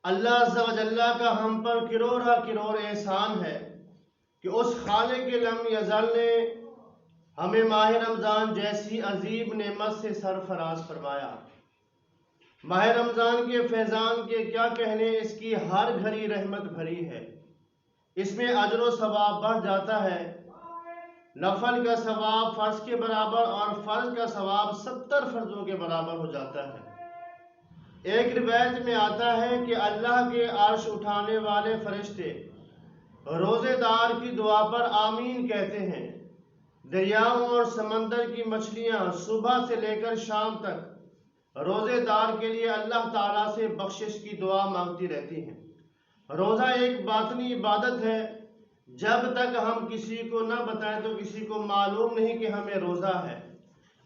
اللہ عز و جل کا ہم پر کروڑا کروڑ احسان ہے کہ اس خالق لم یزل نے ہمیں ماہ رمضان جیسی عظیم نعمت سے سرفراز فرمایا۔ ماہ رمضان کے فیضان کے کیا کہنے، اس کی ہر گھڑی رحمت بھری ہے۔ اس میں اجر و ثواب بڑھ جاتا ہے۔ نفل کا ثواب فرض کے برابر اور فرض کا ثواب 70 فرضوں کے برابر ہو جاتا ہے۔ ایک روایت میں آتا ہے کہ اللہ کے عرش اٹھانے والے فرشتے روزے دار کی دعا پر آمین کہتے ہیں۔ دریاؤں اور سمندر کی مچھلیاں صبح سے لے کر شام تک روزے دار کے لیے اللہ تعالیٰ سے بخشش کی دعا مانگتی رہتی ہیں۔ روزہ ایک باطنی عبادت ہے۔ جب تک ہم کسی کو نہ بتائیں تو کسی کو معلوم نہیں کہ ہمیں روزہ ہے،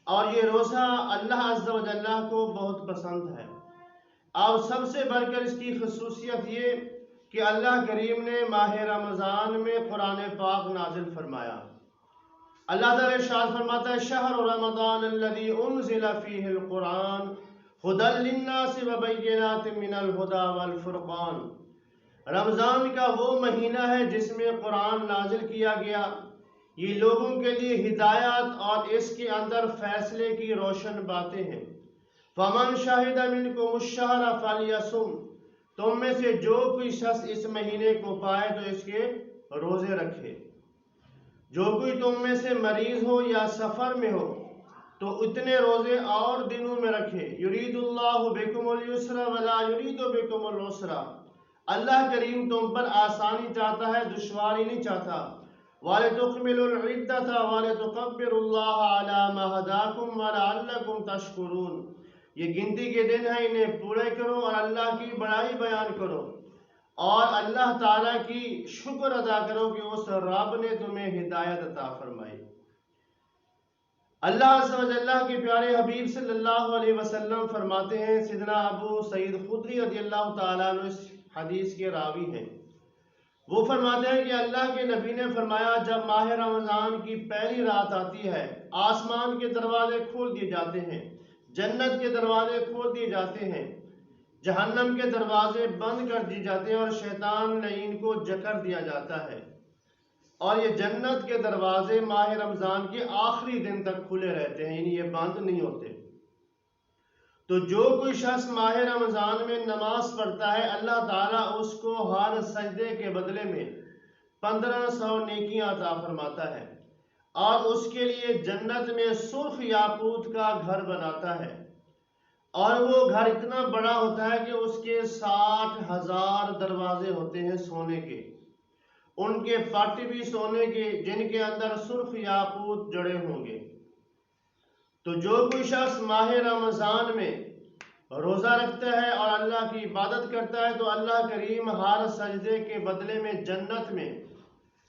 اور یہ روزہ اللہ عز و جل کو بہت پسند ہے۔ اور سب سے بڑھ کر اس کی خصوصیت یہ کہ اللہ کریم نے ماہ رمضان میں قرآن پاک نازل فرمایا۔ اللہ تعالیٰ ارشاد فرماتا ہے شہر رمضان الذی انزل فیہ القرآن ھدی للناس وبینات من الھدی والفرقان۔ رمضان کا وہ مہینہ ہے جس میں قرآن نازل کیا گیا، یہ لوگوں کے لیے ہدایت اور اس کے اندر فیصلے کی روشن باتیں ہیں۔ فمن شہد منکم الشہر فلیصم، تم میں سے جو کوئی شخص اس مہینے کو پائے تو اس کے روزے رکھے۔ جو کوئی تم میں سے مریض ہو یا سفر میں ہو تو اتنے روزے اور دنوں میں رکھے۔ یرید اللہ بکم اليسر ولا یرید بکم العسر، اللہ کریم تم پر آسانی چاہتا ہے، دشواری نہیں چاہتا۔ وَلِتُكْمِلُوا الْعِدَّةَ وَلِتُكَبِّرُوا اللَّهَ عَلَى مَا هَدَاكُمْ وَلَعَلَّكُمْ تَشْكُرُونَ، یہ گنتی کے دن ہیں، انہیں پورے کرو اور اللہ کی بڑائی بیان کرو اور اللہ تعالیٰ کی شکر ادا کرو کہ اس رب نے تمہیں ہدایت عطا فرمائی۔ اللہ عز و جل کے پیارے حبیب صلی اللہ علیہ وسلم فرماتے ہیں، سیدنا ابو سعید خدری رضی اللہ تعالیٰ عنہ اس حدیث کے راوی ہیں، وہ فرماتے ہیں کہ اللہ کے نبی نے فرمایا جب ماہ رمضان کی پہلی رات آتی ہے، آسمان کے دروازے کھول دیے جاتے ہیں، جنت کے دروازے کھول دیے جاتے ہیں، جہنم کے دروازے بند کر دیے جاتے ہیں اور شیطان لعین کو جکر دیا جاتا ہے، اور یہ جنت کے دروازے ماہ رمضان کے آخری دن تک کھلے رہتے ہیں، یعنی یہ بند نہیں ہوتے۔ تو جو کوئی شخص ماہ رمضان میں نماز پڑھتا ہے، اللہ تعالیٰ اس کو ہر سجدے کے بدلے میں 1500 نیکیاں عطا فرماتا ہے، اور اس کے لیے جنت میں سرخ یاقوت کا گھر بناتا ہے، اور وہ گھر اتنا بڑا ہوتا ہے کہ اس کے 60,000 دروازے ہوتے ہیں سونے کے، ان کے پٹ بھی سونے کے جن کے اندر سرخ یاقوت جڑے ہوں گے۔ تو جو کوئی شخص ماہ رمضان میں روزہ رکھتا ہے اور اللہ کی عبادت کرتا ہے تو اللہ کریم ہر سجدے کے بدلے میں جنت میں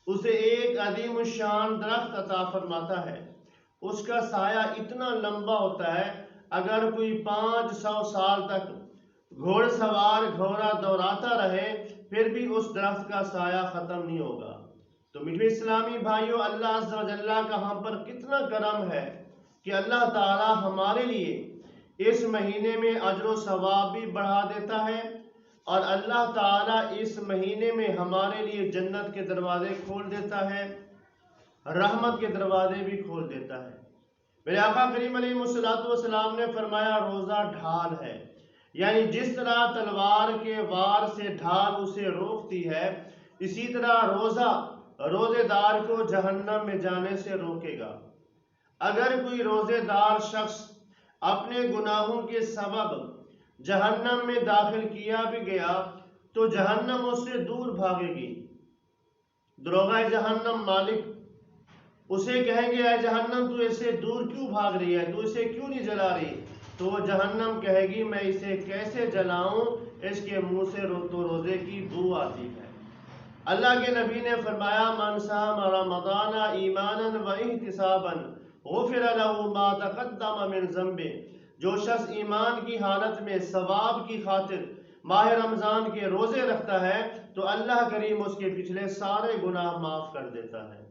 اسے ایک عظیم الشان درخت عطا فرماتا ہے۔ اس کا سایہ اتنا لمبا ہوتا ہے، اگر کوئی 500 سال تک گھوڑ سوار گھوڑا دوڑاتا رہے پھر بھی اس درخت کا سایہ ختم نہیں ہوگا۔ تو میٹھے اسلامی بھائیوں، اللہ عز و جل کا ہم پر کتنا کرم ہے کہ اللہ تعالی ہمارے لیے اس مہینے میں اجر و ثواب بھی بڑھا دیتا ہے، اور اللہ تعالی اس مہینے میں ہمارے لیے جنت کے دروازے کھول دیتا ہے، رحمت کے دروازے بھی کھول دیتا ہے۔ میرے آقا کریم علیہ السلام نے فرمایا روزہ ڈھال ہے، یعنی جس طرح تلوار کے وار سے ڈھال اسے روکتی ہے، اسی طرح روزہ روزے دار کو جہنم میں جانے سے روکے گا۔ اگر کوئی روزے دار شخص اپنے گناہوں کے سبب جہنم میں داخل کیا بھی گیا تو جہنم اس سے دور بھاگے گی۔ دروغہ جہنم مالک اسے کہیں گے اے جہنم تو اسے دور کیوں بھاگ رہی ہے، تو اسے کیوں نہیں جلا رہی؟ تو وہ جہنم کہے گی میں اسے کیسے جلاؤں، اس کے منہ سے تو روزے کی بو آتی ہے۔ اللہ کے نبی نے فرمایا من صام رمضان ایمانا و احتسابا غفر له ما تقدم من ذنبه، جو شخص ایمان کی حالت میں ثواب کی خاطر ماہ رمضان کے روزے رکھتا ہے تو اللہ کریم اس کے پچھلے سارے گناہ معاف کر دیتا ہے۔